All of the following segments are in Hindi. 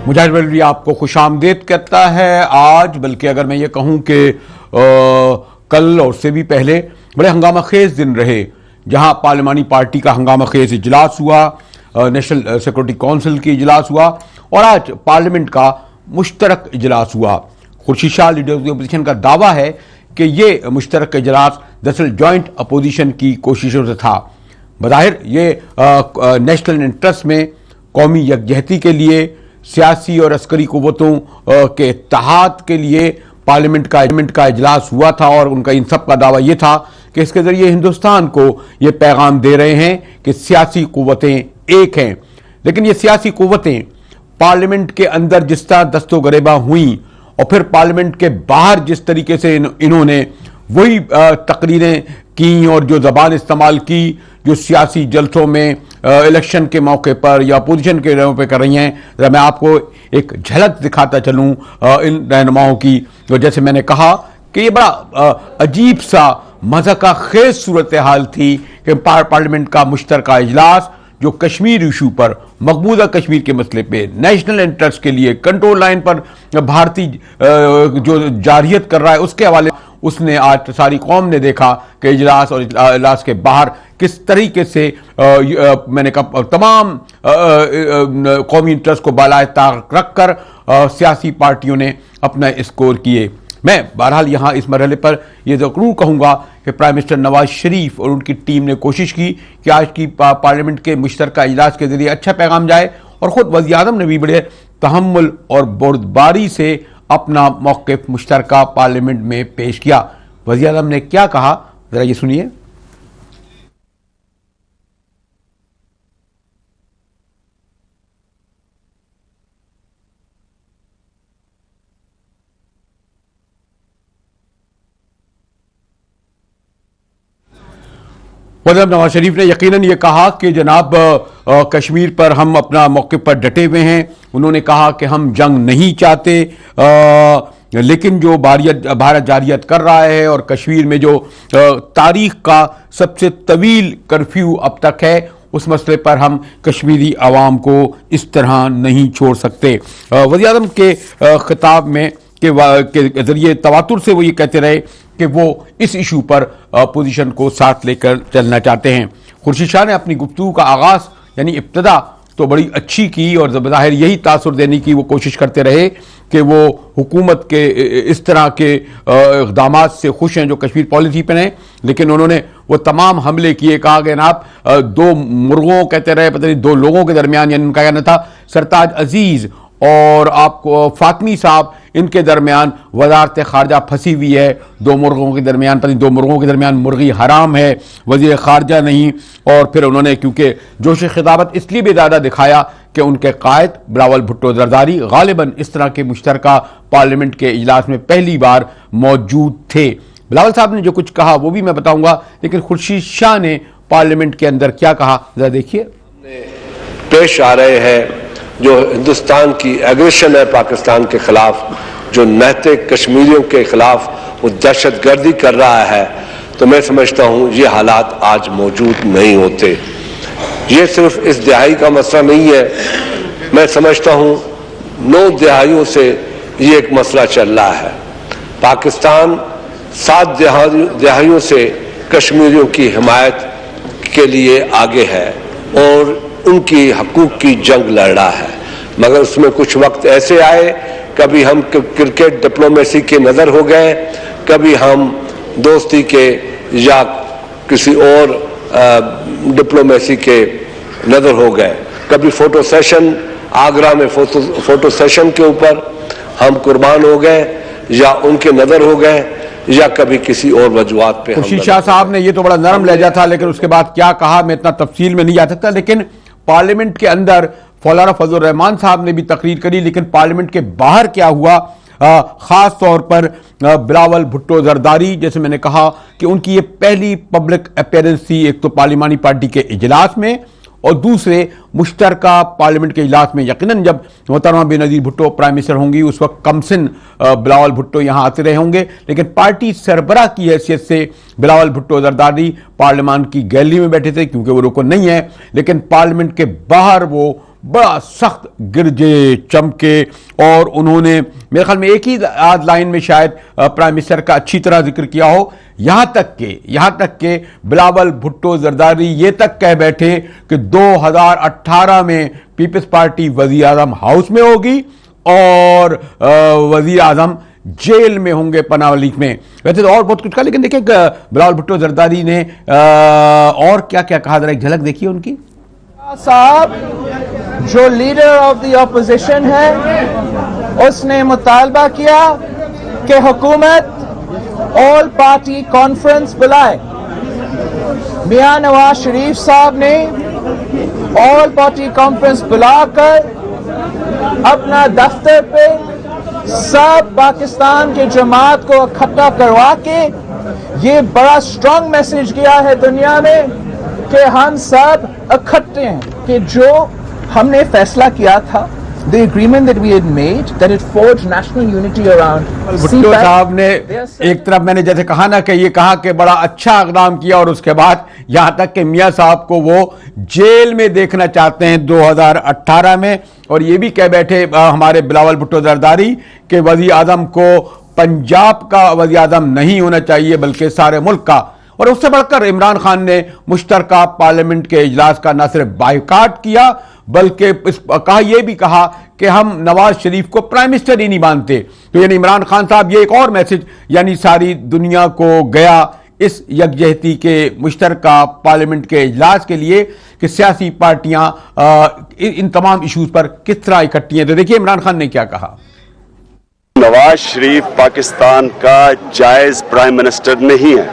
मुजाहिद बल्वी आपको खुशामदीद कहता है। आज बल्कि अगर मैं ये कहूँ कि कल और से भी पहले बड़े हंगामा खेज दिन रहे, जहाँ पार्लिमानी पार्टी का हंगामा खेज इजलास हुआ, नेशनल सिक्योरिटी काउंसिल की इजलास हुआ और आज पार्लियामेंट का मुश्तरक इजलास हुआ। Khurshid Shah leader of the opposition का दावा है कि ये मुश्तरक इजलास दरअसल जॉइंट अपोजिशन की कोशिशों से था। बज़ाहिर ये नेशनल इंटरेस्ट में, कौमी यकजहती के लिए, सियासी और अस्करी कुव्वतों के इत्तेहाद के लिए पार्लियामेंट का इजलास हुआ था और उनका इन सब का दावा यह था कि इसके जरिए हिंदुस्तान को ये पैगाम दे रहे हैं कि सियासी कुव्वतें एक हैं। लेकिन ये सियासी कुव्वतें पार्लियामेंट के अंदर जिस तरह दस्तो गरेबा हुई और फिर पार्लियामेंट के बाहर जिस तरीके से इन्होंने वही तकरीरें की और जो जबान इस्तेमाल की जो सियासी जलसों में इलेक्शन के मौके पर या अपोजिशन के रंगों पे कर रही हैं, जरा मैं आपको एक झलक दिखाता चलूं इन रहनुमाओं की। तो जैसे मैंने कहा कि ये बड़ा अजीब सा मज़ाक़ खेज सूरत हाल थी कि पार्लियामेंट का मुश्तरका इजलास जो कश्मीर इशू पर, मकबूजा कश्मीर के मसले पे, नेशनल इंटरेस्ट के लिए, कंट्रोल लाइन पर भारतीय जो जारहियत कर रहा है उसके हवाले, उसने आज सारी कौम ने देखा कि इजलास और इजलास के बाहर किस तरीके से मैंने कहा तमाम कौमी इंटरेस्ट को बालाए ताक रखकर सियासी पार्टियों ने अपना स्कोर किए। मैं बहरहाल यहाँ इस मरहले पर यह ज़रूर कहूँगा कि प्राइम मिनिस्टर नवाज शरीफ और उनकी टीम ने कोशिश की कि आज की पार्लियामेंट के मुश्तरका इजलास के जरिए अच्छा पैगाम जाए और ख़ुद वज़ीर आज़म ने भी बड़े तहम्मुल और बुर्दबारी से अपना मौक़िफ़ मुश्तरका पार्लियामेंट में पेश किया। वज़ीर आज़म ने क्या कहा, ज़रा ये सुनिए। वज़ीर नवाज शरीफ ने यकीनन ये कहा कि जनाब कश्मीर पर हम अपना मौक़िफ़ पर डटे हुए हैं। उन्होंने कहा कि हम जंग नहीं चाहते, लेकिन जो भारत जारियत कर रहा है और कश्मीर में जो तारीख़ का सबसे तवील कर्फ्यू अब तक है, उस मसले पर हम कश्मीरी आवाम को इस तरह नहीं छोड़ सकते। वज़ीर आज़म के खिताब में के जरिए तवातुर से वो ये कहते रहे कि वो इस इशू पर पोजीशन को साथ लेकर चलना चाहते हैं। खुर्शीद शाह ने अपनी गुफ्तगू का आगाज़ यानी इब्तदा तो बड़ी अच्छी की और ज़ाहिर यही तासुर देने की वो कोशिश करते रहे कि वो हुकूमत के इस तरह के इक़दामात से खुश हैं जो कश्मीर पॉलिसी पर हैं, लेकिन उन्होंने वो तमाम हमले किए। कहा कि जनाब दो मुर्गों कहते रहे, पता नहीं दो लोगों के दरमियान, यानी उनका कहना था सरताज अजीज़ और आपको फातमी साहब, इनके दरमियान वज़ारत ख़ारजा फंसी हुई है। दो मुर्गों के दरमियान, पता नहीं दो मुर्गों के दरमियान मुर्गी हराम है, वज़ीर ख़ारजा नहीं। और फिर उन्होंने क्योंकि जोश खिताबत इसलिए भी ज़्यादा दिखाया कि उनके कायद बिलावल भुट्टो ज़रदारी गालिबन इस तरह के मुश्तरका पार्लियामेंट के इजलास में पहली बार मौजूद थे। बिलावल साहब ने जो कुछ कहा वो भी मैं बताऊँगा, लेकिन खुर्शीद शाह ने पार्लियामेंट के अंदर क्या कहा ज़रा देखिए। पेश आ रहे हैं जो हिंदुस्तान की एग्रेशन है पाकिस्तान के खिलाफ, जो नहते कश्मीरियों के खिलाफ वो दहशतगर्दी कर रहा है, तो मैं समझता हूँ ये हालात आज मौजूद नहीं होते। ये सिर्फ इस दिहाई का मसला नहीं है, मैं समझता हूँ 9 दिहाइयों से ये एक मसला चल रहा है। पाकिस्तान 7 दिहाइयों से कश्मीरियों की हिमायत के लिए आगे है और उनकी हकूक की जंग लड़ रहा है, मगर उसमें कुछ वक्त ऐसे आए, कभी हम क्रिकेट डिप्लोमेसी के नज़र हो गए, कभी हम दोस्ती के या किसी और डिप्लोमेसी के नज़र हो गए, कभी फोटो सेशन, आगरा में फोटो सेशन के ऊपर हम कुर्बान हो गए या उनके नज़र हो गए, या कभी किसी और वजूहात पे। खुर्शीद शाह साहब ने ये तो बड़ा नरम लहजा था, लेकिन उसके बाद क्या कहा मैं इतना तफसील में नहीं जा सकता। लेकिन पार्लियामेंट के अंदर फौलाना फजल रहमान साहब ने भी तकरीर करी, लेकिन पार्लियामेंट के बाहर क्या हुआ, ख़ास तौर पर बिलावल भुट्टो ज़रदारी, जैसे मैंने कहा कि उनकी ये पहली पब्लिक अपीयरेंस थी, एक तो पार्लिमानी पार्टी के इजलास में और दूसरे मुश्तरका पार्लियामेंट के इजलास में। यकीनन जब मोहतरमा बेनज़ीर भुट्टो प्राइम मिनिस्टर होंगी उस वक्त कमसिन बिलावल भुट्टो यहाँ आते रहे होंगे, लेकिन पार्टी सरबराह की हैसियत से बिलावल भुट्टो ज़रदारी पार्लियामान की गैलरी में बैठे थे क्योंकि वो रुकन नहीं है, लेकिन पार्लियामेंट के बाहर वो बड़ा सख्त गिरजे चमके और उन्होंने मेरे ख्याल में एक ही आध लाइन में शायद प्राइम मिनिस्टर का अच्छी तरह जिक्र किया हो। यहां तक के बिलावल भुट्टो जरदारी ये तक कह बैठे कि 2018 में पीपल्स पार्टी वजीर आजम हाउस में होगी और वजीर आजम जेल में होंगे पनाह लीग में। वैसे तो और बहुत कुछ कहा, लेकिन देखिए बिलावल भुट्टो जरदारी ने और क्या क्या कहा, जरा एक झलक देखिए उनकी। साहब जो लीडर ऑफ द ऑपोजिशन है उसने मुतालबा किया कि हुकूमत ऑल पार्टी कॉन्फ्रेंस बुलाए। मियां नवाज शरीफ साहब ने ऑल पार्टी कॉन्फ्रेंस बुलाकर अपना दफ्तर पे सब पाकिस्तान के जमात को इकट्ठा करवा के ये बड़ा स्ट्रांग मैसेज किया है दुनिया में कि हम सब इकट्ठे हैं, कि जो हमने फैसला किया था, the agreement that we had made that it forge national unity around. Bhutto साहब ने एक तरफ मैंने जैसे कहा ना कि ये कहा कि बड़ा अच्छा इकदाम किया और उसके बाद यहां तक कि मियां साहब को वो जेल में देखना चाहते हैं 2018 में, और ये भी कह बैठे हमारे बिलावल भुट्टो जरदारी कि वज़ीर आज़म को पंजाब का वज़ीर आज़म नहीं होना चाहिए बल्कि सारे मुल्क का। और उससे बढ़कर इमरान खान ने मुश्तरका पार्लियामेंट के इजलास का न सिर्फ बायकाट किया बल्कि ये भी कहा कि हम नवाज शरीफ को प्राइम मिनिस्टर ही नहीं मानते। तो यानी इमरान खान साहब ये एक और मैसेज यानी सारी दुनिया को गया इस यकजहती के मुश्तरका पार्लियामेंट के इजलास के लिए कि सियासी पार्टियां इन तमाम इशूज पर किस तरह इकट्ठी हैं। तो देखिए इमरान खान ने क्या कहा। नवाज शरीफ पाकिस्तान का जायज प्राइम मिनिस्टर नहीं है,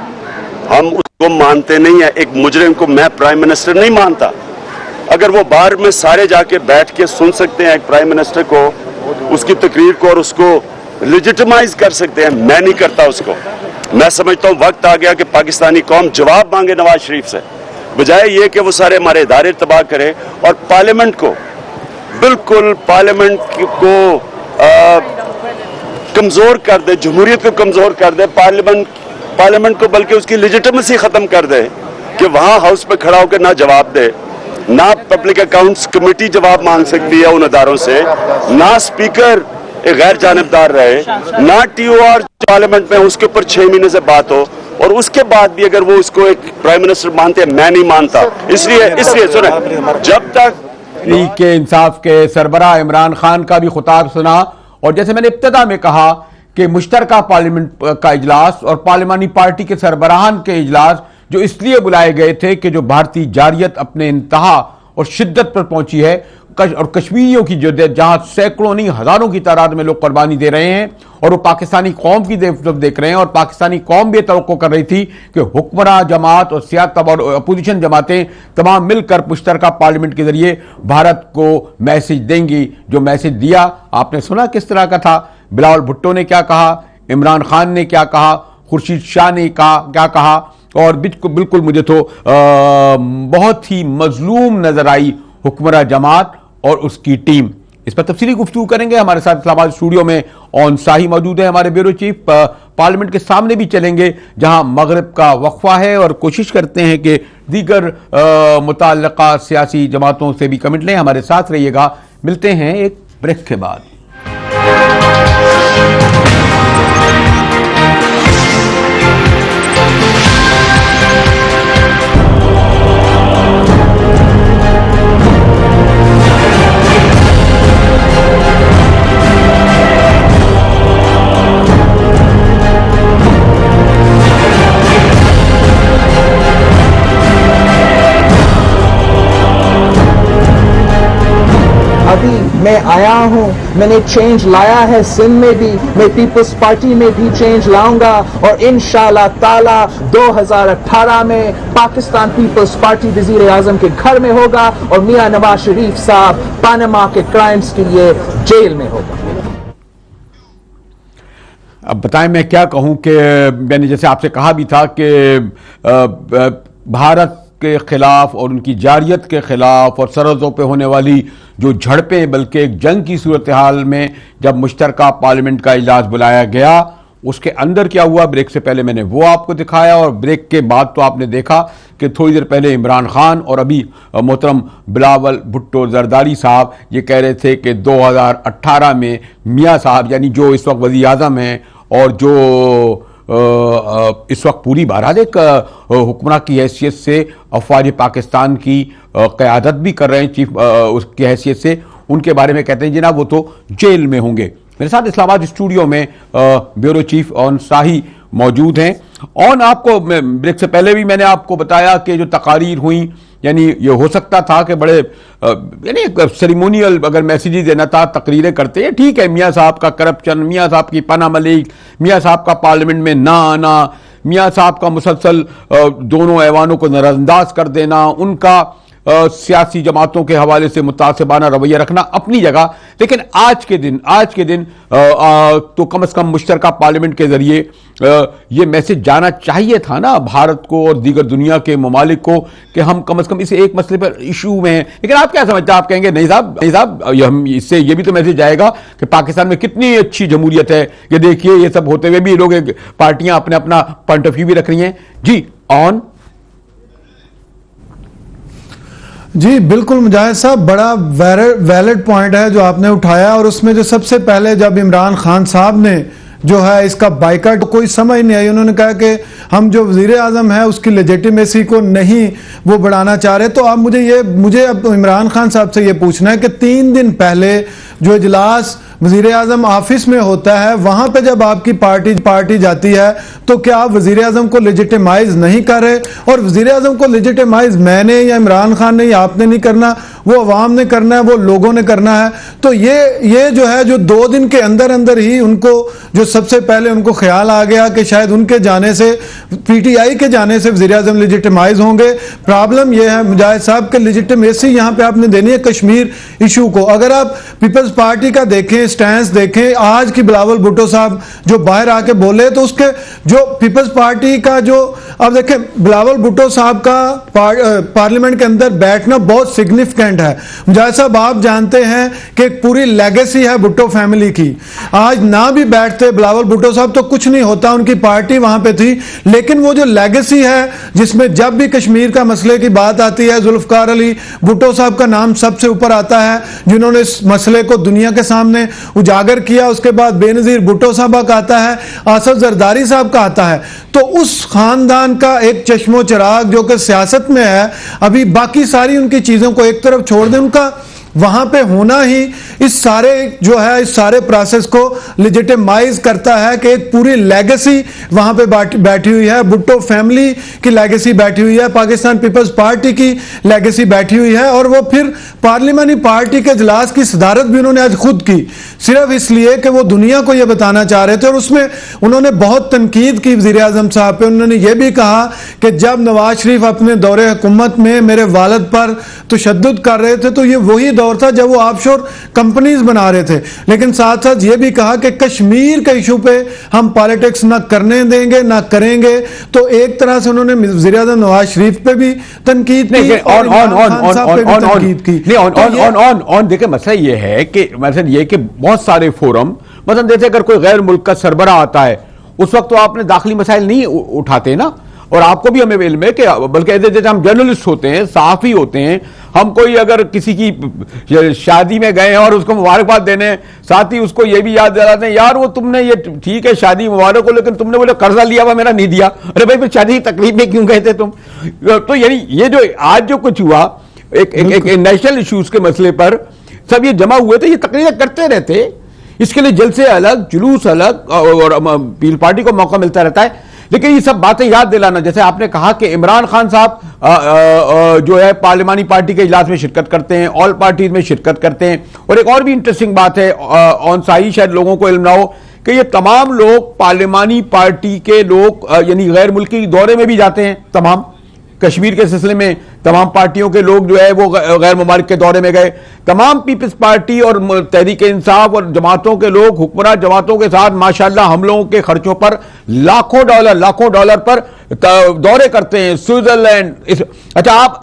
हम उसको मानते नहीं है। एक मुजरिम को मैं प्राइम मिनिस्टर नहीं मानता। अगर वो बाहर में सारे जाके बैठ के सुन सकते हैं एक प्राइम मिनिस्टर को, उसकी तकरीर को, और उसको लेजिटिमाइज कर सकते हैं, मैं नहीं करता उसको। मैं समझता हूँ वक्त आ गया कि पाकिस्तानी कौम जवाब मांगे नवाज शरीफ से, बजाय ये कि वो सारे हमारे इदारे तबाह करे और पार्लियामेंट को बिल्कुल पार्लियामेंट को कमजोर कर दे, जमहूरियत को कमजोर कर दे, पार्लियामेंट को बल्कि उसकी लेजिटिमेसी खत्म कर दे कि वहां हाउस पे खड़ा होकर ना जवाब दे, ना पब्लिक अकाउंट्स कमेटी जवाब मांग सकती है उन अदारों से, ना स्पीकर एक गैर जानिबदार रहे, ना TOR पार्लियामेंट में उसके ऊपर 6 महीने से बात हो, और उसके बाद भी अगर वो उसको एक प्राइम मिनिस्टर मानते हैं, मैं नहीं मानता। इसलिए सुने, जब तक तहरीक इंसाफ के सरबराह इमरान खान का भी खुताब सुना, और जैसे मैंने इब्तिदा में कहा कि मुश्तरका पार्लियामेंट का इजलास और पार्लियामानी पार्टी के सरबराहान के इजलास जो इसलिए बुलाए गए थे कि जो भारतीय जारियत अपने इंतहा और शिद्दत पर पहुंची है, और कश्मीरियों की जो जहां सैकड़ों नहीं हजारों की तादाद में लोग कुर्बानी दे रहे हैं, और वो पाकिस्तानी कौम की देख रहे हैं, और पाकिस्तानी कौम भी तवक्को कर रही थी कि हुक्मरान जमात और सियासत और अपोजिशन जमातें तमाम मिलकर मुश्तरका पार्लियामेंट के जरिए भारत को मैसेज देंगी। जो मैसेज दिया आपने सुना किस तरह का था। बिलावल भुट्टो ने क्या कहा, इमरान खान ने क्या कहा, खुर्शीद शाह ने क्या कहा, और बिल्कुल मुझे तो बहुत ही मजलूम नजर आई हुक्मरान जमात और उसकी टीम। इस पर तफसीली गुफ्तगू करेंगे। हमारे साथ इस्लामाबाद स्टूडियो में ऑन शाही मौजूद है हमारे ब्यूरो चीफ। पार्लियामेंट के सामने भी चलेंगे जहां मगरिब का वक्फा है, और कोशिश करते हैं कि दीगर मुताल्लिका सियासी जमातों से भी कमेंट लें। हमारे साथ रहिएगा, मिलते हैं एक ब्रेक के बाद। अभी मैं आया हूं, मैंने चेंज लाया है सिंध में भी, मैं पीपल्स पार्टी में भी चेंज लाऊंगा, और इंशाअल्लाह ताला 2018 में पाकिस्तान पीपल्स पार्टी वजीर आजम के घर में होगा, और मियां नवाज शरीफ साहब पनामा के क्राइम्स के लिए जेल में होगा। अब बताएं मैं क्या कहूं कि मैंने जैसे आपसे कहा भी था कि भारत के खिलाफ और उनकी जारियत के खिलाफ और सरहदों पे होने वाली जो झड़पें, बल्कि एक जंग की सूरत हाल में जब मुश्तरका पार्लियामेंट का इजलास बुलाया गया, उसके अंदर क्या हुआ, ब्रेक से पहले मैंने वो आपको दिखाया, और ब्रेक के बाद तो आपने देखा कि थोड़ी देर पहले इमरान खान और अभी मोहतरम बिलावल भुट्टो जरदारी साहब ये कह रहे थे कि 2018 में मियाँ साहब यानी जो इस वक्त वज़ीर आज़म हैं और जो इस वक्त पूरी बहरहाल एक हुक्मरान की हैसियत से अफवाज पाकिस्तान की क़यादत भी कर रहे हैं, चीफ उसकी हैसियत से, उनके बारे में कहते हैं जनाब वो तो जेल में होंगे। मेरे साथ इस्लामाबाद स्टूडियो में ब्यूरो चीफ ऑन शाही मौजूद हैं। ऑन आपको ब्रेक से पहले भी मैंने आपको बताया कि जो तकारीर हुई, यानी ये हो सकता था कि बड़े यानी सेरिमोनियल अगर मैसेजेस देना था, तकरीरें करते हैं, ठीक है, मियाँ साहब का करप्शन, मियाँ साहब की पना मलिक, मियाँ साहब का पार्लियामेंट में ना आना, मियाँ साहब का मुसलसल दोनों ऐवानों को नज़रअंदाज कर देना, उनका सियासी जमातों के हवाले से मुतासिबाना रवैया रखना अपनी जगह, लेकिन आज के दिन तो कम से कम मुश्तरका पार्लियामेंट के जरिए ये मैसेज जाना चाहिए था ना भारत को और दीगर दुनिया के ममालिक को कि हम कम से कम इस एक मसले पर इशू में हैं। लेकिन आप क्या समझते हैं? आप कहेंगे नहीं साहब हम इससे ये भी तो मैसेज जाएगा कि पाकिस्तान में कितनी अच्छी जमहूरियत है, ये देखिए, ये सब होते हुए भी लोग पार्टियां अपने अपना पॉइंट ऑफ व्यू भी रख रही हैं। जी ऑन। जी बिल्कुल मुजाहिद साहब, बड़ा वैलिड पॉइंट है जो आपने उठाया, और उसमें जो सबसे पहले जब इमरान खान साहब ने जो है इसका बाइकआउट, कोई समझ नहीं आई, उन्होंने कहा कि हम जो वज़ीर आज़म है उसकी लेजिटिमेसी को नहीं वो बढ़ाना चाह रहे। तो आप मुझे अब इमरान खान साहब से ये पूछना है कि 3 दिन पहले जो इजलास वज़ीर आज़म ऑफिस में होता है, वहां पे जब आपकी पार्टी जाती है तो क्या आप वज़ीर आज़म को लेजिटिमाइज नहीं कर रहे? और वज़ीर आज़म को लेजिटिमाइज मैंने या इमरान खान ने या आपने नहीं करना, वो अवाम ने करना है, वो लोगों ने करना है। तो ये जो है जो 2 दिन के अंदर अंदर ही उनको जो सबसे पहले उनको ख्याल आ गया कि शायद उनके जाने से, पीटीआई के जाने से वज़ीर आज़म लेजिटिमाइज होंगे। प्रॉब्लम यह है मुजाहिद साहब के लेजिटिमेसी यहाँ पे आपने देनी है कश्मीर इशू को। अगर आप पीपल्स पार्टी का देखें, स्टैंस देखें, आज की बिलावल भुट्टो साहब जो बाहर आके बोले, तो उसके जो पीपल्स पार्टी का जो, अब देखें बिलावल भुट्टो साहब का पार्लियामेंट के अंदर बैठना बहुत सिग्निफिकेंट है। मुजाहिद साहब आप जानते हैं कि एक पूरी लेगेसी है भुट्टो फैमिली की, आज ना भी बैठते बिलावल भुट्टो साहब तो कुछ नहीं होता, उनकी पार्टी वहां पे थी, लेकिन वो जो लेगेसी है जिसमें जब भी कश्मीर का मसले की बात आती है जुल्फकार अली भुट्टो साहब का नाम सबसे ऊपर आता है, जिन्होंने इस मसले को दुनिया के सामने उजागर किया। उसके बाद बेनजीर भुट्टो साहब का आता है, आसफ जरदारी साहब का आता है। तो उस खानदान का एक चश्मो चिराग जो कि सियासत में है, अभी बाकी सारी उनकी चीजों को एक तरफ छोड़ दें, उनका वहां पे होना ही इस सारे प्रोसेस को लेजिटिमाइज करता है कि एक पूरी लेगेसी वहां पे बैठी हुई है, भुट्टो फैमिली की लेगेसी बैठी हुई है, पाकिस्तान पीपल्स पार्टी की लेगेसी बैठी हुई है। और वो फिर पार्लियामानी पार्टी के इजलास की सदारत भी उन्होंने आज खुद की, सिर्फ इसलिए कि वो दुनिया को यह बताना चाह रहे थे। और उसमें उन्होंने बहुत तनकीद की वज़ीर आज़म साहब पे। उन्होंने ये भी कहा कि जब नवाज शरीफ अपने दौरे हुकूमत में मेरे वालिद पर तशद्दुद कर रहे थे तो ये वही दौर था जब वो ऑफशोर कंपनीज बना रहे थे, लेकिन साथ साथ ये भी कहा कि कश्मीर के इशू पे हम पॉलिटिक्स ना करने देंगे ना करेंगे। तो एक तरह से उन्होंने वज़ीर आज़म नवाज शरीफ पे भी तनकीद की और देखिए मसला ये है कि बहुत सारे फोरम, मतलब जैसे अगर कोई गैर मुल्क का सरबरा आता है उस वक्त तो आपने दाखिली मसाइल नहीं उठाते ना, और आपको भी हमें इल्म है कि बल्कि जैसे हम जर्नलिस्ट होते हैं, सहाफ़ी होते हैं, हम कोई अगर किसी की शादी में गए हैं और उसको मुबारकबाद देने, साथ ही उसको ये भी याद दिलाते हैं यार वो तुमने ये ठीक है शादी मुबारक हो, लेकिन तुमने बोले कर्जा लिया हुआ मेरा नहीं दिया, अरे भाई फिर शादी की तकलीफ में क्यों गए थे तुम? तो यानी ये जो आज जो कुछ हुआ एक नेशनल इश्यूज के मसले पर सब ये जमा हुए थे, ये तकरीरें करते रहते, इसके लिए जलसे अलग, जुलूस अलग, और पीपल्स पार्टी को मौका मिलता रहता है। लेकिन ये सब बातें याद दिलाना, जैसे आपने कहा कि इमरान खान साहब जो है पार्लियामानी पार्टी के इजलास में शिरकत करते हैं, ऑल पार्टीज में शिरकत करते हैं। और एक और भी इंटरेस्टिंग बात है, ऑन साई शायद लोगों को इल्म ना हो कि ये तमाम लोग पार्लियामानी पार्टी के लोग यानी गैर मुल्की दौरे में भी जाते हैं। तमाम कश्मीर के सिलसिले में तमाम पार्टियों के लोग जो है वो गैर ममालिक के दौरे में गए। तमाम पीपल्स पार्टी और तहरीक इंसाफ और जमातों के लोग हुक्मरान जमातों के साथ माशाल्लाह हम लोगों के खर्चों पर लाखों डॉलर पर दौरे करते हैं, स्विट्जरलैंड। अच्छा, आप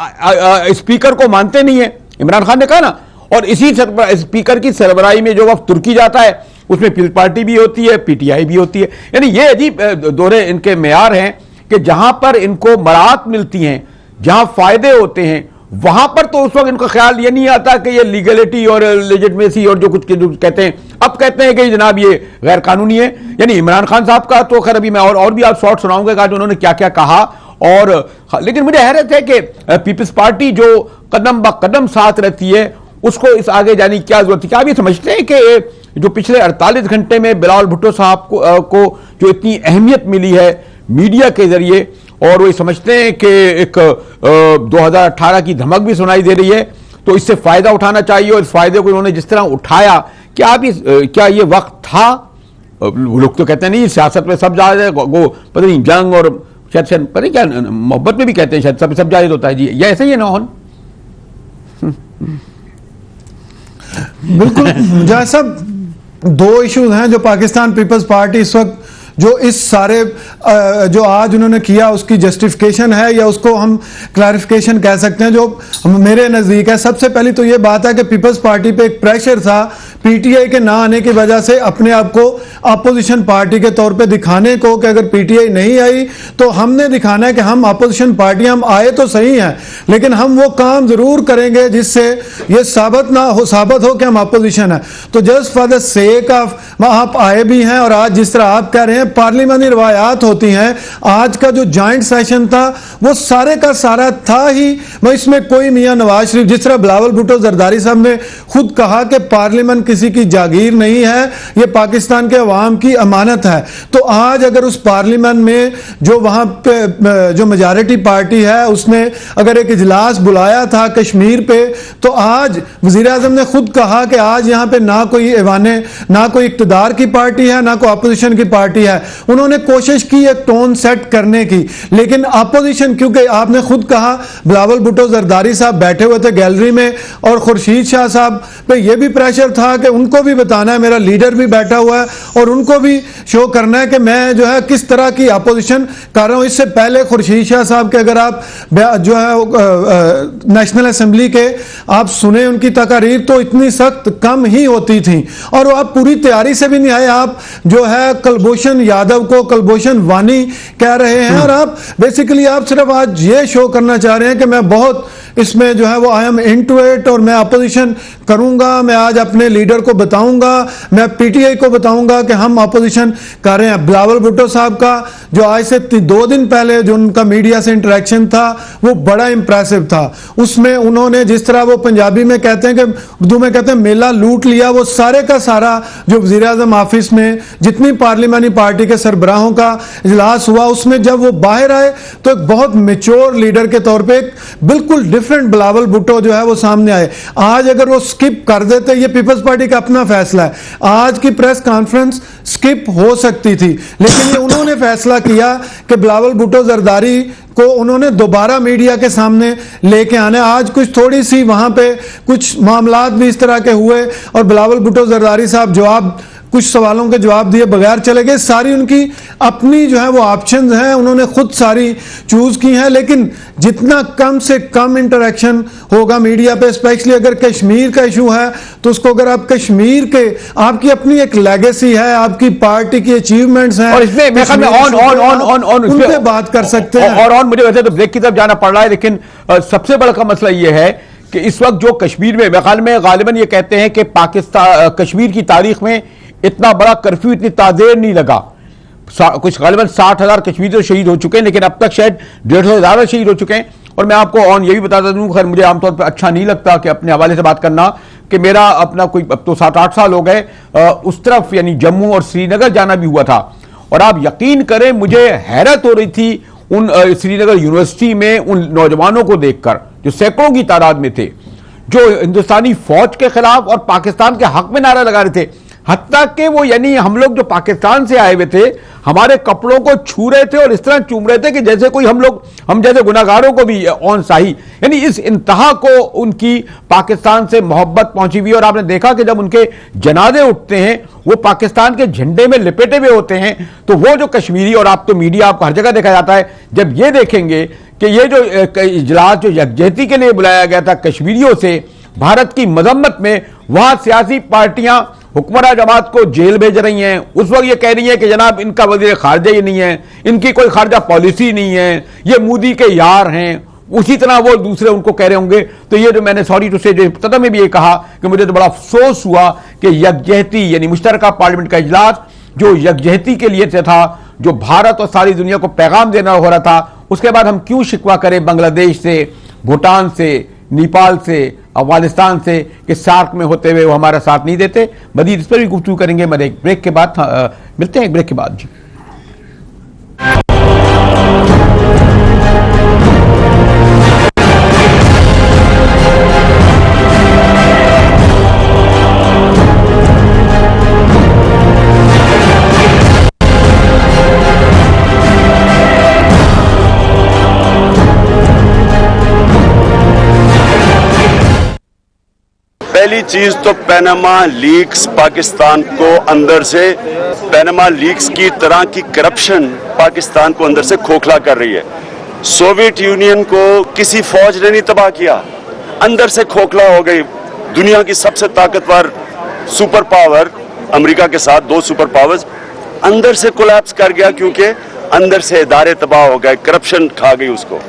स्पीकर को मानते नहीं है, इमरान खान ने कहा ना, और इसी स्पीकर की सरबराही में जो वक्त तुर्की जाता है उसमें पीपल्स पार्टी भी होती है, पीटीआई भी होती है। यानी ये अजीब दोहरे इनके मेयार हैं कि जहां पर इनको मराहत मिलती हैं, जहां फायदे होते हैं, वहां पर तो उस वक्त इनका ख्याल ये नहीं आता कि ये लीगलिटी और लेजिटमेसी और जो कुछ कहते हैं, अब कहते हैं कि जनाब ये गैर कानूनी है। यानी इमरान खान साहब का तो खैर अभी मैं और भी आप शॉर्ट सुनाऊंगा आज उन्होंने क्या क्या कहा। और लेकिन मुझे हैरत है कि पीपल्स पार्टी जो कदम ब कदम साथ रहती है उसको इस आगे जाने की क्या जरूरत है? क्या आप ये समझते हैं कि जो पिछले 48 घंटे में बिलावल भुट्टो साहब को जो इतनी अहमियत मिली है मीडिया के जरिए, और वो समझते हैं कि एक 2018 की धमक भी सुनाई दे रही है, तो इससे फायदा उठाना चाहिए और इस फायदे को उन्होंने जिस तरह उठाया, क्या ये वक्त था? लोग तो कहते हैं नहीं सियासत में सब जायज है, पता नहीं जंग और शायद पता नहीं क्या मोहब्बत में भी कहते हैं शायद सब जायज होता है जी, ये ऐसे ही है ना? बिल्कुल मुजाहिद साहब, दो इश्यूज हैं जो पाकिस्तान पीपल्स पार्टी इस वक्त जो इस सारे जो आज उन्होंने किया उसकी जस्टिफिकेशन है या उसको हम क्लैरिफिकेशन कह सकते हैं, जो मेरे नज़दीक है। सबसे पहली तो ये बात है कि पीपल्स पार्टी पे एक प्रेशर था पीटीआई के ना आने की वजह से अपने आप को अपोजिशन पार्टी के तौर पे दिखाने को, कि अगर पीटीआई नहीं आई तो हमने दिखाना है कि हम अपोजिशन पार्टी, हम आए तो सही हैं लेकिन हम वो काम जरूर करेंगे जिससे ये साबित हो कि हम अपोजिशन है। तो just for the sake of आप आए भी हैं, और आज जिस तरह आप कह रहे हैं पार्लियामानी रवायात होती हैं, आज का जो जॉइंट सेशन था वो सारे का सारा था ही, इसमें कोई मियां नवाज शरीफ, जिस तरह बिलावल भुट्टो जरदारी साहब ने खुद कहा कि पार्लियामेंट किसी की जागीर नहीं है, ये पाकिस्तान के अवाम की अमानत है। तो आज अगर उस पार्लियामेंट में जो वहां पे जो मेजॉरिटी पार्टी है उसने अगर एक इजलास बुलाया था कश्मीर पे, तो आज वजीर आजम ने खुद कहा कि आज यहां पे ना कोई ऐवाने, ना कोई इक्तदार की पार्टी है, ना कोई अपोजिशन की पार्टी है। उन्होंने कोशिश की एक टोन सेट करने की, लेकिन अपोजिशन, क्योंकि आपने खुद कहा बिलावल भुट्टो जरदारी साहब बैठे हुए थे गैलरी में और खुर्शीद शाह साहब पे यह भी प्रेशर था कि उनको भी बताना है, मेरा लीडर भी बैठा हुआ है और उनको भी शो करना है कि मैं जो है किस तरह की अपोजिशन कर रहा हूं। इससे पहले खुर्शीद शाह साहब के अगर आप जो है नेशनल असेंबली के आप सुने उनकी तकारीर तो इतनी सख्त कम ही होती थी, और वो आप पूरी तैयारी से भी नहीं आए। आप जो है कुलभूषण यादव को कुलभूषण वानी कह रहे हैं, और आप बेसिकली आप सिर्फ आज ये शो करना चाह रहे हैं कि मैं बहुत इसमें जो है वो आई एम इनटू इट और मैं अपोजिशन करूंगा, मैं आज अपने लीडर को बताऊंगा, मैं पीटीआई को बताऊंगा कि हम अपोजिशन कर रहे हैं। बिलावल भुट्टो साहब का जो आज से 2 दिन पहले जो उनका मीडिया से इंटरेक्शन था वो बड़ा इंप्रेसिव था। उसमें उन्होंने जिस तरह वो पंजाबी में कहते हैं कि उर्दू में कहते हैं मेला लूट लिया, वो सारे का सारा जो वजीर आजम ऑफिस में जितनी पार्लियामानी पार्टी के सरबराहों का इजलास हुआ उसमें जब वो बाहर आए तो एक बहुत मेच्योर लीडर के तौर पे एक बिल्कुल डिफरेंट बिलावल भुट्टो जो है वो सामने आए। आज अगर वो स्किप कर देते, ये पीपल्स पार्टी का अपना फैसला है, आज की प्रेस कॉन्फ्रेंस स्किप हो सकती थी, लेकिन ये उन्होंने फैसला किया कि बिलावल भुट्टो जरदारी को उन्होंने दोबारा मीडिया के सामने लेके आने। आज कुछ थोड़ी सी वहां पे कुछ मामलात भी इस तरह के हुए और बिलावल भुट्टो जरदारी साहब कुछ सवालों के जवाब दिए बगैर चले गए। सारी उनकी अपनी जो है वो ऑप्शंस हैं, उन्होंने खुद सारी चूज की हैं, लेकिन जितना कम से कम इंटरेक्शन होगा मीडिया पे, स्पेशली अगर कश्मीर का इशू है तो उसको अगर आप कश्मीर के, आपकी अपनी एक लेगेसी है, आपकी पार्टी की अचीवमेंट्स हैं और इसमें मैं उन पे बात कर सकते हैं। और मुझे वैसे तो ब्रेक की तरफ जाना पड़ रहा है, लेकिन सबसे बड़ा का मसला यह है कि इस वक्त जो कश्मीर में ख्याल में गालिबन ये कहते हैं कि पाकिस्तान कश्मीर की तारीख में इतना बड़ा कर्फ्यू इतनी तादेर नहीं लगा। कुछ गालिबन 60,000 कश्मीरी तो शहीद हो चुके हैं, लेकिन अब तक शायद 150,000 शहीद हो चुके हैं। और मैं आपको ऑन ये भी बताता दूं, खैर मुझे आमतौर पर अच्छा नहीं लगता कि अपने हवाले से बात करना, कि मेरा अपना कोई अब तो 7-8 साल हो गए उस तरफ यानी जम्मू और श्रीनगर जाना भी हुआ था, और आप यकीन करें मुझे हैरत हो रही थी उन श्रीनगर यूनिवर्सिटी में उन नौजवानों को देखकर जो सैकड़ों की तादाद में थे, जो हिंदुस्तानी फौज के खिलाफ और पाकिस्तान के हक में नारा लगा रहे थे। हत्ता कि वो यानी हम लोग जो पाकिस्तान से आए हुए थे हमारे कपड़ों को छू रहे थे और इस तरह चूम रहे थे कि जैसे कोई हम जैसे गुनाहगारों को भी ऑन साही, यानी इस इंतहा को उनकी पाकिस्तान से मोहब्बत पहुंची हुई। और आपने देखा कि जब उनके जनाजे उठते हैं वो पाकिस्तान के झंडे में लिपेटे हुए होते हैं, तो वो जो कश्मीरी, और आप तो मीडिया आपको हर जगह देखा जाता है, जब ये देखेंगे कि ये जो इजलास जो यकजहती के लिए बुलाया गया था कश्मीरियों से भारत की मजम्मत में, वहां सियासी पार्टियां हुक्मरान जमात को जेल भेज रही हैं, उस वक्त ये कह रही हैं कि जनाब इनका वजीर खारजा ही नहीं है, इनकी कोई खारजा पॉलिसी नहीं है, ये मोदी के यार हैं, उसी तरह वो दूसरे उनको कह रहे होंगे। तो ये जो मैंने सॉरी टू से जो इब्तिदा में भी ये कहा कि मुझे तो बड़ा अफसोस हुआ कि यकजहती यानी मुश्तरका पार्लियामेंट का इजलास जो यकजहती के लिए था, जो भारत और सारी दुनिया को पैगाम देना हो रहा था, उसके बाद हम क्यों शिकवा करें बांग्लादेश से, भूटान से, नेपाल से, अफगानिस्तान से कि सार्क में होते हुए वो हमारा साथ नहीं देते। मजीद इस पर भी गुफ्तगू करेंगे मगर एक ब्रेक के बाद। मिलते हैं एक ब्रेक के बाद जी। पहली चीज तो पैनामा लीक्स पाकिस्तान को अंदर से, पैनामा लीक्स की तरह की करप्शन पाकिस्तान को अंदर से खोखला कर रही है। सोवियत यूनियन को किसी फौज ने नहीं तबाह किया, अंदर से खोखला हो गई। दुनिया की सबसे ताकतवर सुपर पावर अमेरिका के साथ 2 सुपर पावर्स अंदर से कोलैप्स कर गया, क्योंकि अंदर से इदारे तबाह हो गए, करप्शन खा गई उसको।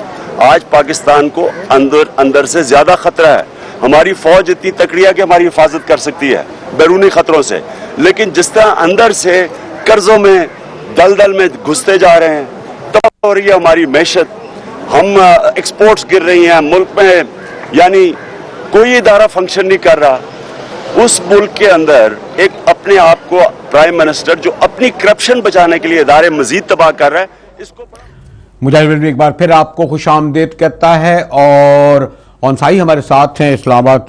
आज पाकिस्तान को अंदर से ज्यादा खतरा है। हमारी फौज इतनी तकड़ी है कि हमारी हिफाजत कर सकती है बैरूनी खतरों से, लेकिन जिस तरह अंदर से कर्जों में दलदल में घुसते जा रहे हैं, तबाह हो रही है हमारी मैशत, हम एक्सपोर्ट्स गिर रही हैं मुल्क में, यानी कोई इदारा फंक्शन नहीं कर रहा। उस मुल्क के अंदर एक अपने आप को प्राइम मिनिस्टर जो अपनी करप्शन बचाने के लिए इदारे मजीद तबाह कर रहा है, इसको मुजाहिद एक बार फिर आपको खुशामदीद कहता है। और ऑनसाई हमारे साथ हैं इस्लामाबाद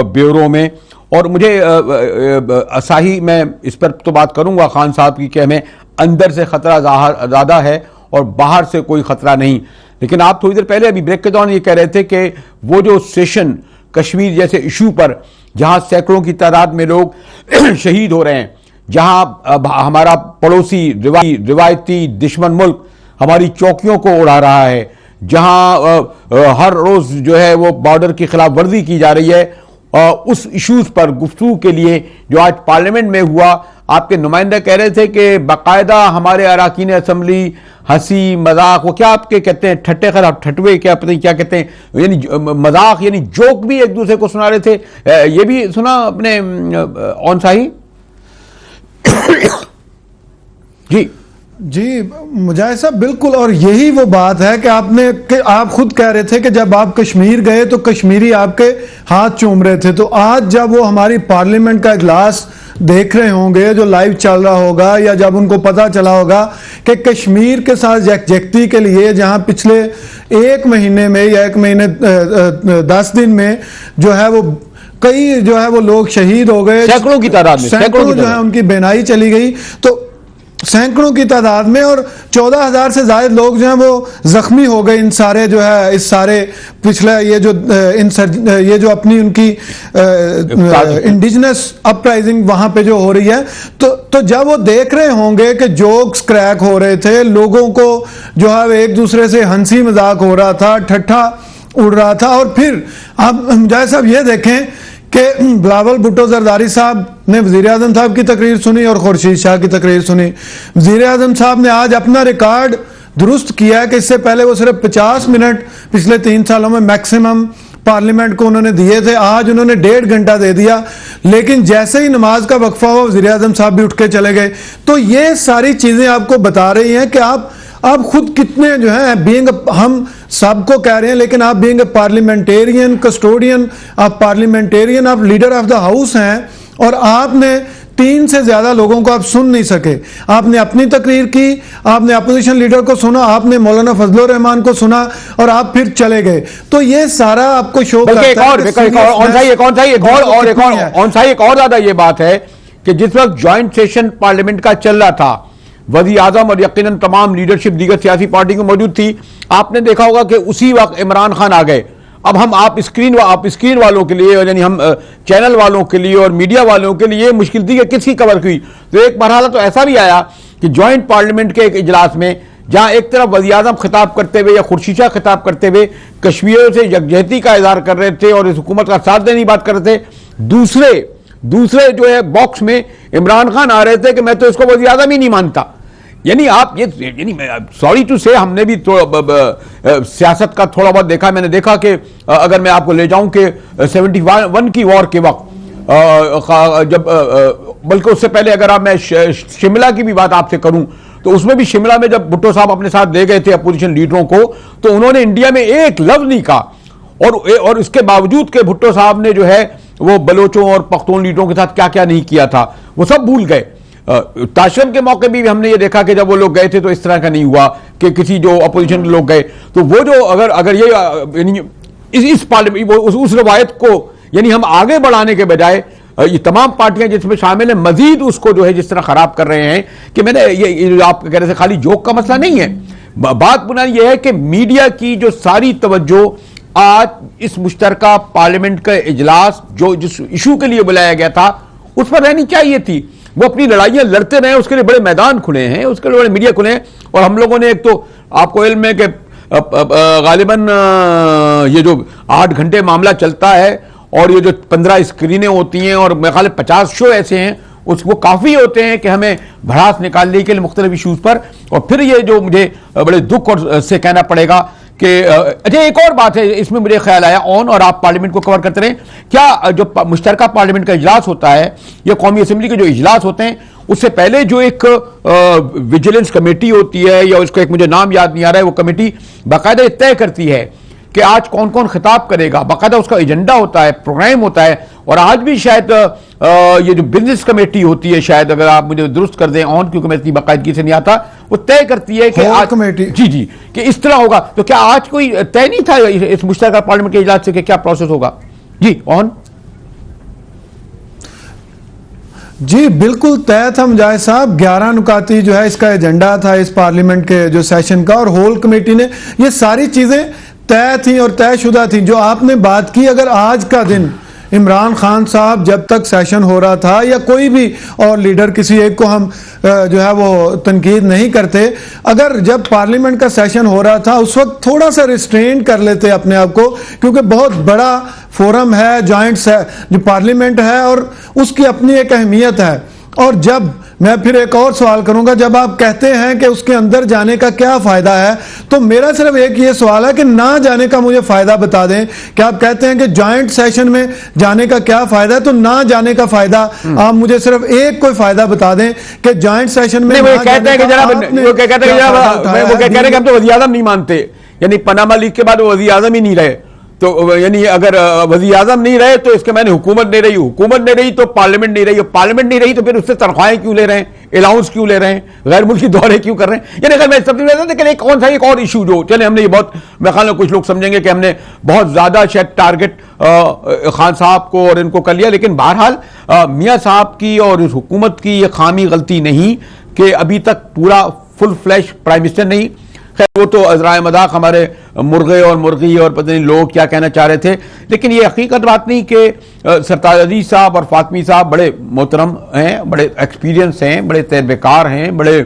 ब्यूरो में, और मुझे असाही मैं इस पर तो बात करूंगा खान साहब की कि हमें अंदर से खतरा ज़्यादा है और बाहर से कोई खतरा नहीं। लेकिन आप थोड़ी देर पहले अभी ब्रेक के दौरान ये कह रहे थे कि वो जो सेशन कश्मीर जैसे इशू पर जहां सैकड़ों की तादाद में लोग शहीद हो रहे हैं, जहां हमारा पड़ोसी रिवायती दुश्मन मुल्क हमारी चौकियों को उड़ा रहा है, जहां हर रोज जो है वो बॉर्डर की खिलाफ वर्जी की जा रही है, उस इश्यूज पर गुफ्तगू के लिए जो आज पार्लियामेंट में हुआ, आपके नुमाइंदा कह रहे थे कि बाकायदा हमारे अराकीन असम्बली हंसी मजाक, वो क्या आपके कहते हैं ठट्टे खराब ठटवे, क्या पता नहीं क्या कहते हैं, यानी मजाक यानी जोक भी एक दूसरे को सुना रहे थे। ये भी सुना अपने ऑनसाही जी मुजाहिद साहब, बिल्कुल। और यही वो बात है कि आप खुद कह रहे थे कि जब आप कश्मीर गए तो कश्मीरी आपके हाथ चूम रहे थे। तो आज जब वो हमारी पार्लियामेंट का इजलास देख रहे होंगे जो लाइव चल रहा होगा, या जब उनको पता चला होगा कि कश्मीर के साथ यकजहती के लिए जहां पिछले 1 महीने में या 1 महीने 10 दिन में जो है वो कई जो है वो लोग शहीद हो गए, सैकड़ों की तादाद में, सैकड़ों जो है उनकी बेनाई चली गई, तो सैकड़ों की तादाद में, और 14,000 से ज्यादा लोग जो हैं वो जख्मी हो गए। इन सारे जो है इस सारे पिछले ये जो अपनी उनकी इंडिजिनस अपराइजिंग वहां पे जो हो रही है, तो जब वो देख रहे होंगे कि जोक्स क्रैक हो रहे थे, लोगों को जो है एक दूसरे से हंसी मजाक हो रहा था, ठट्ठा उड़ रहा था, और फिर आप मुजाहिद साहब ये देखें कि बिलावल भुट्टो जरदारी साहब ने वजीर आजम साहब की तकरीर सुनी और खुर्शीद शाह की तकरीर सुनी। वजीर आजम साहब ने आज अपना रिकॉर्ड दुरुस्त किया है कि इससे पहले वो सिर्फ 50 मिनट पिछले 3 सालों में मैक्सिमम पार्लियामेंट को उन्होंने दिए थे, आज उन्होंने 1.5 घंटा दे दिया। लेकिन जैसे ही नमाज का वक्फा हुआ वजीर आजम साहब भी उठ के चले गए। तो ये सारी चीजें आपको बता रही हैं कि आप खुद कितने जो है बीइंग, हम सबको कह रहे हैं, लेकिन आप बीइंग पार्लियामेंटेरियन, कस्टोडियन, आप पार्लियामेंटेरियन, आप लीडर ऑफ द हाउस हैं, और आपने 3 से ज्यादा लोगों को आप सुन नहीं सके। आपने अपनी तकरीर की, आपने अपोजिशन लीडर को सुना, आपने मौलाना फजलुर रहमान को सुना, और आप फिर चले गए। तो ये सारा आपको शो एक और ज्यादा ये बात है कि जिस वक्त ज्वाइंट सेशन पार्लियामेंट का चल रहा था, वज़ीर आज़म और यकीनन तमाम लीडरशिप दीगर सियासी पार्टी की मौजूद थी, आपने देखा होगा कि उसी वक्त इमरान खान आ गए। अब हम आप स्क्रीन वालों के लिए, यानी हम चैनल वालों के लिए और मीडिया वालों के लिए मुश्किल थी कि किसकी कवर की। तो एक मरहला तो ऐसा भी आया कि ज्वाइंट पार्लियामेंट के एक इजलास में जहां एक तरफ वज़ीर आज़म खिताब करते हुए या खुर्शीद शाह खिताब करते हुए कश्मीरियों से यकजहती का इजहार कर रहे थे और इस हुकूमत का साथ देने की बात कर रहे थे, दूसरे दूसरे जो है बॉक्स में इमरान खान आ रहे थे कि मैं तो इसको वज़ीर आज़म ही नहीं मानता। यानी आप ये, यानी सॉरी टू से, हमने भी सियासत का थोड़ा बहुत देखा। मैंने देखा कि अगर मैं आपको ले जाऊं कि 71 की वॉर के वक्त जब बल्कि उससे पहले अगर आप मैं शिमला की भी बात आपसे करूं तो उसमें भी शिमला में जब भुट्टो साहब अपने साथ ले गए थे अपोजिशन लीडरों को, तो उन्होंने इंडिया में एक लफ्ज नहीं कहा, और इसके बावजूद के भुट्टो साहब ने जो है वो बलोचों और पख्तून लीडरों के साथ क्या क्या नहीं किया था वो सब भूल गए। ताशरम के मौके भी हमने ये देखा कि जब वो लोग गए थे तो इस तरह का नहीं हुआ कि किसी जो अपोजिशन के लोग गए, तो वो जो अगर ये इस पार्लियामेंट उस रवायत को यानी हम आगे बढ़ाने के बजाय ये तमाम पार्टियां जिसमें शामिल हैं मजीद उसको जो है जिस तरह खराब कर रहे हैं कि मैंने ये आप कह रहे थे खाली जोक का मसला नहीं है। बात बुनियादी यह है कि मीडिया की जो सारी तवज्जो आज इस मुश्तरका पार्लियामेंट का इजलास जो जिस इशू के लिए बुलाया गया था उस पर रहनी चाहिए थी। वो अपनी लड़ाइयां लड़ते रहे, उसके लिए बड़े मैदान खुले हैं, उसके लिए बड़े मीडिया खुले हैं। और हम लोगों ने एक तो आपको इल्म है कि गालिबन ये जो 8 घंटे मामला चलता है और ये जो 15 स्क्रीनें होती हैं और मेरे ख्याल 50 शो ऐसे हैं उसको काफ़ी होते हैं कि हमें भड़ास निकालने के लिए मुख्तलिफ इशूज़ पर। और फिर ये जो मुझे बड़े दुख और से कहना पड़ेगा कि अच्छा एक और बात है इसमें मुझे ख्याल आया ऑन, और आप पार्लियामेंट को कवर करते रहें, क्या जो मुश्तरका पार्लियामेंट का इजलास होता है या कौमी असम्बली के जो इजलास होते हैं उससे पहले जो एक विजिलेंस कमेटी होती है या उसका एक मुझे नाम याद नहीं आ रहा है, वो कमेटी बाकायदा तय करती है कि आज कौन कौन खिताब करेगा, बाकायदा उसका एजेंडा होता है, प्रोग्राम होता है। और आज भी शायद ये जो बिजनेस कमेटी होती है, शायद अगर आप मुझे दुरुस्त कर दें ऑन, क्योंकि मैं इतनी बाकायदगी से नहीं आता, वो तय करती है कि आज कमेटी जी कि इस तरह होगा। तो क्या आज कोई तय नहीं था इस मुश्तरका पार्लियामेंट के इजलास से कि क्या प्रोसेस होगा? जी ऑन। जी बिल्कुल तय था मुजाहिद साहब, 11 नुकाती जो है इसका एजेंडा था इस पार्लियामेंट के जो सेशन का, और होल कमेटी ने ये सारी चीजें तय थी और तयशुदा थी। जो आपने बात की, अगर आज का दिन इमरान खान साहब जब तक सेशन हो रहा था या कोई भी और लीडर, किसी एक को हम जो है वो तनकीद नहीं करते, अगर जब पार्लियामेंट का सेशन हो रहा था उस वक्त थोड़ा सा रिस्ट्रेन कर लेते अपने आप को, क्योंकि बहुत बड़ा फोरम है, जॉइंट जो पार्लियामेंट है और उसकी अपनी एक अहमियत है। और जब मैं फिर एक और सवाल करूंगा, जब आप कहते हैं कि उसके अंदर जाने का क्या फायदा है, तो मेरा सिर्फ एक ये सवाल है कि ना जाने का मुझे फायदा बता दें कि आप कहते हैं कि जॉइंट सेशन में जाने का क्या फायदा है, तो ना जाने का फायदा आप मुझे सिर्फ एक कोई फायदा बता दें कि जॉइंट सेशन में वो कहते हैं कि जनाब वो कह रहे हैं कि हम तो वज़ीर आज़म नहीं मानते, यानी पनामा लीग के बाद वो वज़ीर आज़म ही नहीं रहे। तो यानी अगर वज़ीर आज़म नहीं रहे तो इसके मैंने हुकूमत नहीं रही, हुकूमत नहीं रही तो पार्लियामेंट नहीं रही, और पार्लियामेंट नहीं रही तो फिर उससे तनख्वाहें क्यों ले रहे हैं, अलाउंस क्यों ले रहे हैं, गैर मुल्की दौरे क्यों कर रहे हैं। यानी अगर मैं सब लेकिन कौन सा एक और इशू जो चले हमने ये बहुत, मेरे ख्याल में कुछ लोग समझेंगे कि हमने बहुत ज्यादा शायद टारगेट खान साहब को और इनको कर लिया, लेकिन बहरहाल मियाँ साहब की और इस हुकूमत की ये खामी गलती नहीं कि अभी तक पूरा फुल फ्लैश प्राइम मिनिस्टर नहीं। खैर वो तो अजराए मजाक हमारे मुर्गे और मुर्गी और पता नहीं लोग क्या कहना चाह रहे थे, लेकिन ये हकीकत बात नहीं कि सरताज अजीज साहब और फातमी साहब बड़े मोहतरम हैं, बड़े एक्सपीरियंस हैं, बड़े तजर्बेकार हैं, बड़े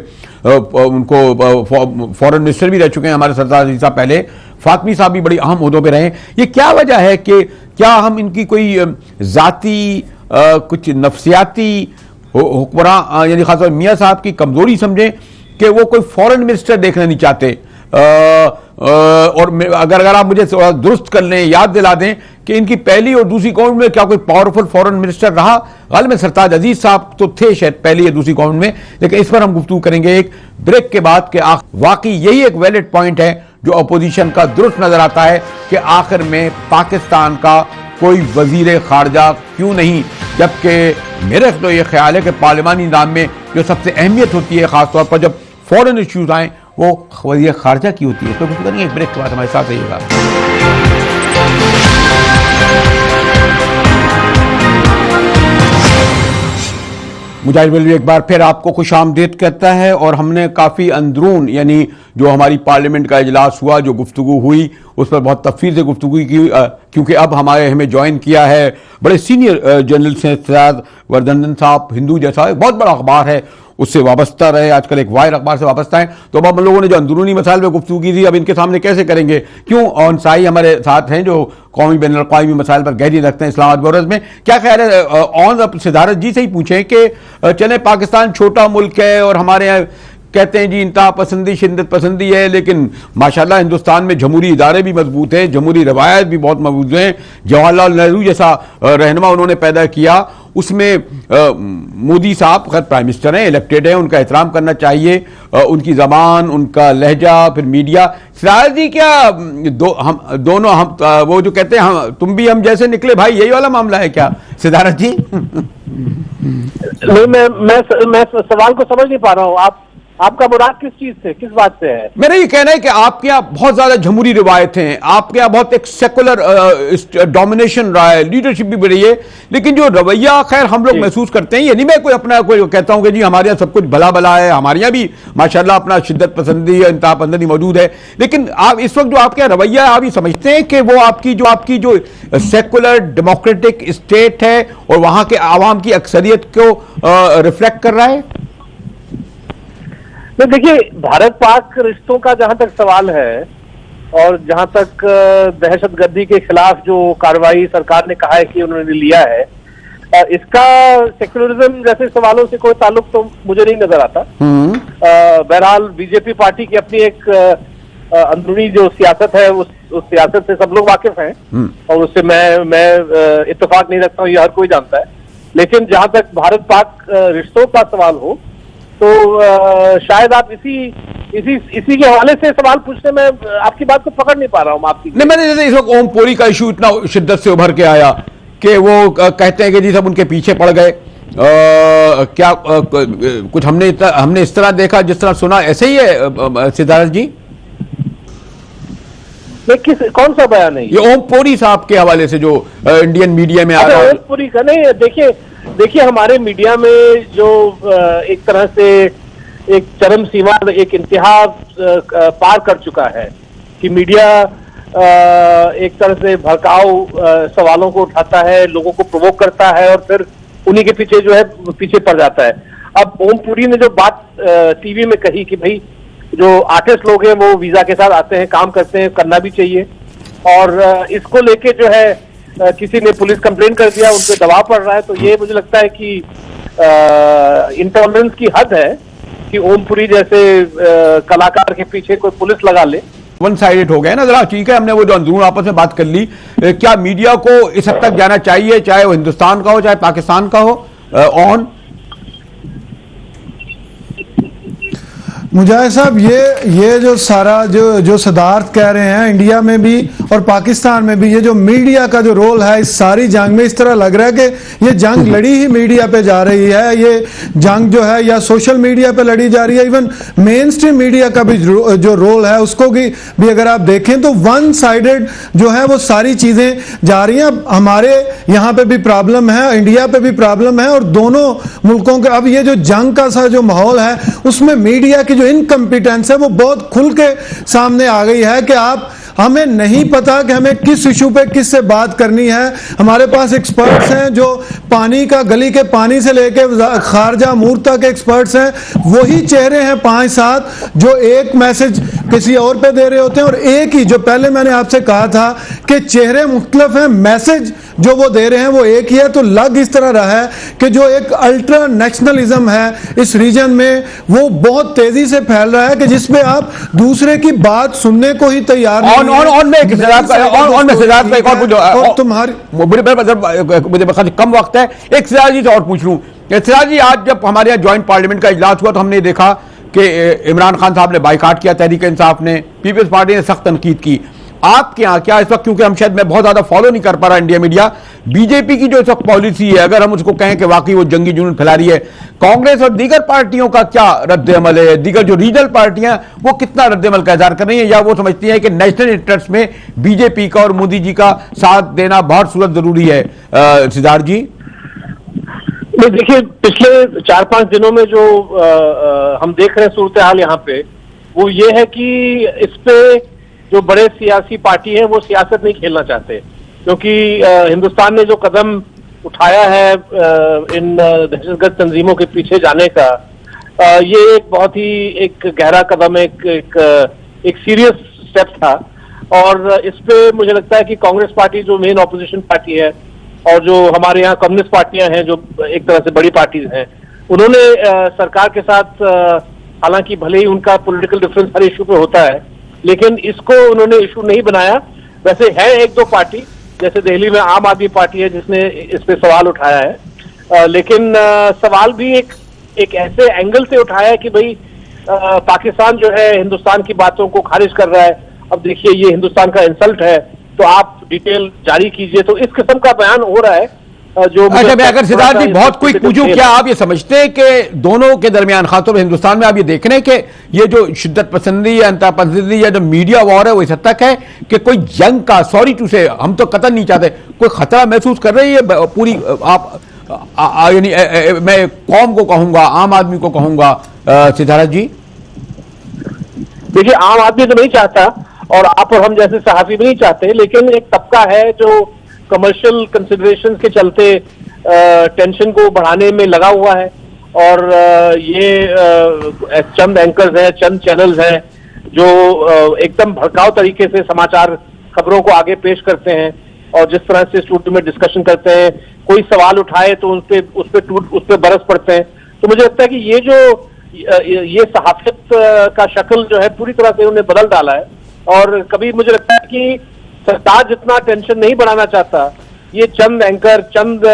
उनको फॉरेन मिनिस्टर भी रह चुके हैं हमारे सरताज अजीज साहब, पहले फातमी साहब भी बड़ी अहम ओहदों पे रहे। ये क्या वजह है कि क्या हम इनकी कोई जाती कुछ नफसियाती हुक्मरान यानी खासतौर मियाँ साहब की कमजोरी समझें कि वो कोई फॉरेन मिनिस्टर देखना नहीं चाहते? और अगर आप मुझे दुरुस्त कर लें, याद दिला दें कि इनकी पहली और दूसरी गवर्नमेंट में क्या कोई पावरफुल फॉरेन मिनिस्टर रहा? गालिबन सरताज अजीज साहब तो थे शायद पहली या दूसरी गवर्नमेंट में, लेकिन इस पर हम गुफ्तगू करेंगे एक ब्रेक के बाद कि वाकई यही एक वैलिड पॉइंट है जो अपोजिशन का दुरुस्त नजर आता है कि आखिर में पाकिस्तान का कोई वजीर खारजा क्यों नहीं, जबकि मेरा तो ये ख्याल है कि पार्लियामानी निज़ाम में जो सबसे अहमियत होती है खासतौर पर जब फॉरेन इश्यूज आए वो वज़ीर खारजा की होती है। तो कुछ करेंगे एक ब्रेक के बाद, हमारे साथ रहिएगा। मुजाहिद बलवी एक बार फिर आपको खुशामदीद कहता है, और हमने काफ़ी अंदरून यानी जो हमारी पार्लियामेंट का इजलास हुआ, जो गुफ्तगू हुई उस पर बहुत तफसील से गुफ्तगू की, क्योंकि अब हमें ज्वाइन किया है बड़े सीनियर जर्नलिस्ट हैं सैयद वर्धन साहब, हिंदू जैसा एक बहुत बड़ा अखबार है, उससे वाबस्ता रहे, आजकल एक वायर अखबार से वाबस्ता है। तो अब हम लोगों ने जो अंदरूनी मसाइल पे गुफ्तगू की थी, अब इनके सामने कैसे करेंगे? क्यों ऑनसाई हमारे साथ हैं जो कौमी बैन अवी मसाइल पर गहरी रखते हैं इस्लामाबाद ब्यूरोज में। क्या ख्याल है, ऑन सिद्धार्थ जी से ही पूछें कि चले पाकिस्तान छोटा मुल्क है और हमारे यहाँ कहते हैं जी इंतहा पसंदी शिद्दत पसंदी है, लेकिन माशाल्लाह हिंदुस्तान में जमहूरी इदारे भी मजबूत हैं, जमहूरी रवायत भी बहुत मजबूत हैं। जवाहरलाल नेहरू जैसा रहनुमा उन्होंने पैदा किया, उसमें मोदी साहब खैर प्राइम मिनिस्टर हैं, इलेक्टेड हैं, उनका एहतराम करना चाहिए, उनकी जबान, उनका लहजा, फिर मीडिया। सिराज जी क्या दोनों हम वो जो कहते हैं हम तुम भी हम जैसे निकले भाई, यही वाला मामला है क्या सिद्धार्थ जी? नहीं, मैं सवाल को समझ नहीं पा रहा हूँ। आपका मुराद किस चीज से, किस बात से है? मेरा ये कहना है कि आपके यहाँ बहुत ज्यादा जमहूरी रिवायतें हैं, आपके यहाँ बहुत एक सेकुलर डोमिनेशन रहा है, लीडरशिप भी रही है, लेकिन जो रवैया खैर हम लोग महसूस करते हैं, ये नहीं मैं कोई अपना कोई कहता हूं कि जी हमारे यहाँ सब कुछ भला भला है, हमारे यहाँ भी माशाल्लाह अपना शिद्दत पसंदी इंतहा पसंदी मौजूद है, लेकिन आप इस वक्त जो आपके यहाँ रवैया है, आप ये समझते हैं कि वो आपकी जो सेकुलर डेमोक्रेटिक स्टेट है और वहां के आवाम की अक्सरियत को रिफ्लेक्ट कर रहा है? तो देखिए, भारत पाक रिश्तों का जहां तक सवाल है और जहां तक दहशतगर्दी के खिलाफ जो कार्रवाई सरकार ने कहा है कि उन्होंने लिया है, इसका सेक्युलरिज्म जैसे सवालों से कोई ताल्लुक तो मुझे नहीं नजर आता। बहरहाल बीजेपी पार्टी की अपनी एक अंदरूनी जो सियासत है, उस सियासत से सब लोग वाकिफ हैं और उससे मैं इत्तेफाक नहीं रखता हूँ, ये हर कोई जानता है। लेकिन जहां तक भारत पाक रिश्तों का सवाल हो तो शायद आप इसी के हवाले से सवाल पूछने में आपकी बात को पकड़ नहीं पा रहा हूं। आपकी नहीं, मैंने जैसे इस वक्त ओम पुरी का इशू इतना शिद्दत से उभर के आया कि वो कहते हैं कि जी सब उनके पीछे पड़ गए। क्या कुछ हमने इस तरह देखा, जिस तरह सुना, ऐसे ही है सिद्धार्थ जी? कौन सा बयान है ये ओम पुरी साहब के हवाले से जो इंडियन मीडिया में आ रहा है? ओम पुरी का नहीं, देखिए हमारे मीडिया में जो एक तरह से एक चरम सीमा, एक इंतहा पार कर चुका है कि मीडिया एक तरह से भड़काऊ सवालों को उठाता है, लोगों को प्रोवोक करता है और फिर उन्हीं के पीछे जो है पीछे पड़ जाता है। अब ओम पुरी ने जो बात टीवी में कही कि भाई जो आर्टिस्ट लोग हैं वो वीजा के साथ आते हैं, काम करते हैं, करना भी चाहिए, और इसको लेके जो है किसी ने पुलिस कंप्लेंट कर दिया, उन पे दबाव पड़ रहा है, तो ये मुझे लगता है कि इंटॉलरेंस की हद है कि ओम पुरी जैसे कलाकार के पीछे कोई पुलिस लगा ले। वन साइडेड हो गया ना जरा। ठीक है, हमने वो जो अंदरून आपस में बात कर ली, क्या मीडिया को इस हद तक जाना चाहिए, चाहे वो हिंदुस्तान का हो चाहे पाकिस्तान का हो? ऑन मुजाहिद साहब, ये जो सारा जो सिद्धार्थ कह रहे हैं, इंडिया में भी और पाकिस्तान में भी ये जो मीडिया का जो रोल है इस सारी जंग में, इस तरह लग रहा है कि ये जंग लड़ी ही मीडिया पे जा रही है। ये जंग जो है या सोशल मीडिया पे लड़ी जा रही है, इवन मेन स्ट्रीम मीडिया का भी जो रोल है उसको भी अगर आप देखें तो वन साइडेड जो है वो सारी चीजें जा रही हैं। अब हमारे यहाँ पे भी प्रॉब्लम है, इंडिया पे भी प्रॉब्लम है, और दोनों मुल्कों के अब ये जो जंग का सा जो माहौल है उसमें मीडिया की जो इनकम्पिटेंस है वो बहुत खुल के सामने आ गई है कि हमें नहीं पता कि हमें किस इशू पे किससे बात करनी है। हमारे पास एक्सपर्ट्स हैं जो पानी का, गली के पानी से लेके खारजा अमूर तक एक्सपर्ट्स हैं, वही चेहरे हैं 5-7 जो एक मैसेज किसी और पे दे रहे होते हैं, और एक ही जो पहले मैंने आपसे कहा था कि चेहरे मुख्तलिफ हैं, मैसेज जो वो दे रहे हैं वो एक ही है। तो लग इस तरह रहा है कि जो एक अल्ट्रा नेशनलिज्म है इस रीजन में वो बहुत तेजी से फैल रहा है कि जिसमें आप दूसरे की बात सुनने को ही तैयार नहीं। मुझे कम वक्त है, एक सिराज जी से और पूछ लूं। सिराज जी, आज जब हमारे यहाँ ज्वाइंट पार्लियामेंट का इजलास हुआ तो हमने देखा कि इमरान खान साहब ने बाइकाट किया, तहरीक इंसाफ ने, पीपल्स पार्टी ने सख्त तनकीद की। आपके यहाँ क्या इस वक्त, क्योंकि हम शायद मैं बहुत ज्यादा फॉलो नहीं कर पा रहा इंडिया मीडिया, बीजेपी की जो इस वक्त पॉलिसी है, अगर हम उसको कहें कि वाकई वो जंगी जुनून फैला रही है, कांग्रेस और दीगर पार्टियों का क्या रद्द-ए-अमल है, दीगर जो रीजनल पार्टियां वो कितना रद्द-ए-अमल का इज़हार कर रही हैं, या वो समझती हैं कि नेशनल इंटरेस्ट में बीजेपी का और मोदी जी का साथ देना बहुत सूरत जरूरी है? सिद्धार्थ जी, देखिए, पिछले 4-5 दिनों में जो हम देख रहे हैं सूरत हाल यहाँ पे, वो ये है कि इस पे जो बड़े सियासी पार्टी हैं वो सियासत नहीं खेलना चाहते, क्योंकि हिंदुस्तान ने जो कदम उठाया है इन दहशतगर्द तंजीमों के पीछे जाने का, ये एक बहुत ही एक गहरा कदम, एक सीरियस स्टेप था। और इस पे मुझे लगता है कि कांग्रेस पार्टी जो मेन ऑपोजिशन पार्टी है और जो हमारे यहाँ कम्युनिस्ट पार्टियां हैं जो एक तरह से बड़ी पार्टीज हैं, उन्होंने सरकार के साथ, हालांकि भले ही उनका पॉलिटिकल डिफरेंस हर इशू पे होता है, लेकिन इसको उन्होंने इशू नहीं बनाया। वैसे है एक दो पार्टी, जैसे दिल्ली में आम आदमी पार्टी है जिसने इस पे सवाल उठाया है, लेकिन सवाल भी एक ऐसे एंगल से उठाया है कि भाई पाकिस्तान जो है हिंदुस्तान की बातों को खारिज कर रहा है। अब देखिए ये हिंदुस्तान का इंसल्ट है, तो आप डिटेल जारी कीजिए। तो इस किस्म का बयान हो रहा है जो। अच्छा, मैं अगर सिद्धार्थ जी बहुत क्विक पूछूं, क्या आप ये समझते हैं कि दोनों के दरमियान, खासतौर पर हिंदुस्तान में, आप ये देख रहे हैं कि ये जो शिद्दत पसंदी या अंतः पसंदी या जो मीडिया वॉर है वो इस हद तक है कि कोई जंग का, सॉरी टू से, हम तो कतई नहीं चाहते, कोई खतरा महसूस कर रही है पूरी, आप यानी मैं कौम को कहूंगा, आम आदमी को कहूंगा, सिद्धार्थ जी? देखिए, आम आदमी तो नहीं चाहता और आप और हम जैसे सहाफी भी नहीं चाहते, लेकिन एक तबका है जो कमर्शियल कंसिडरेशंस के चलते टेंशन को बढ़ाने में लगा हुआ है। और ये चंद एंकर्स हैं, चंद चैनल्स हैं जो एकदम भड़काऊ तरीके से समाचार खबरों को आगे पेश करते हैं और जिस तरह से स्टूडियो में डिस्कशन करते हैं, कोई सवाल उठाए तो उस पे बरस पड़ते हैं। तो मुझे लगता है कि ये सहाफियत का शक्ल जो है पूरी तरह से उन्हें बदल डाला है। और कभी मुझे लगता है कि सरकार जितना टेंशन नहीं बढ़ाना चाहता, ये चंद एंकर, चंद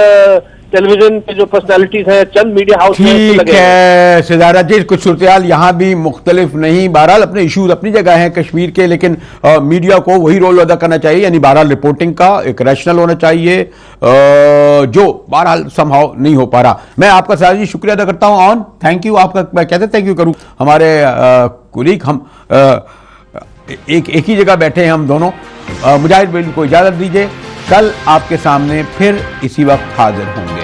टेलीविजन के जो पर्सनालिटीज हैं, चंद मीडिया हाउस ठीक है सिद्धार्थ जी, कुछ सूरत यहाँ भी मुख्तलिफ नहीं, बहरहाल अपने इशूज अपनी जगह हैं कश्मीर के, लेकिन मीडिया को वही रोल अदा करना चाहिए, यानी बहरहाल रिपोर्टिंग का एक रैशनल होना चाहिए, जो बहरहाल समहाउ नहीं हो पा रहा। मैं आपका सिद्धार्थ जी शुक्रिया अदा करता हूँ। ऑन थैंक यू आपका, मैं कैसे थैंक यू करूँ, हमारे कुलीग, हम एक ही जगह बैठे हैं हम दोनों। मुजाहिद बिल को इजाजत दीजिए, कल आपके सामने फिर इसी वक्त हाजिर होंगे।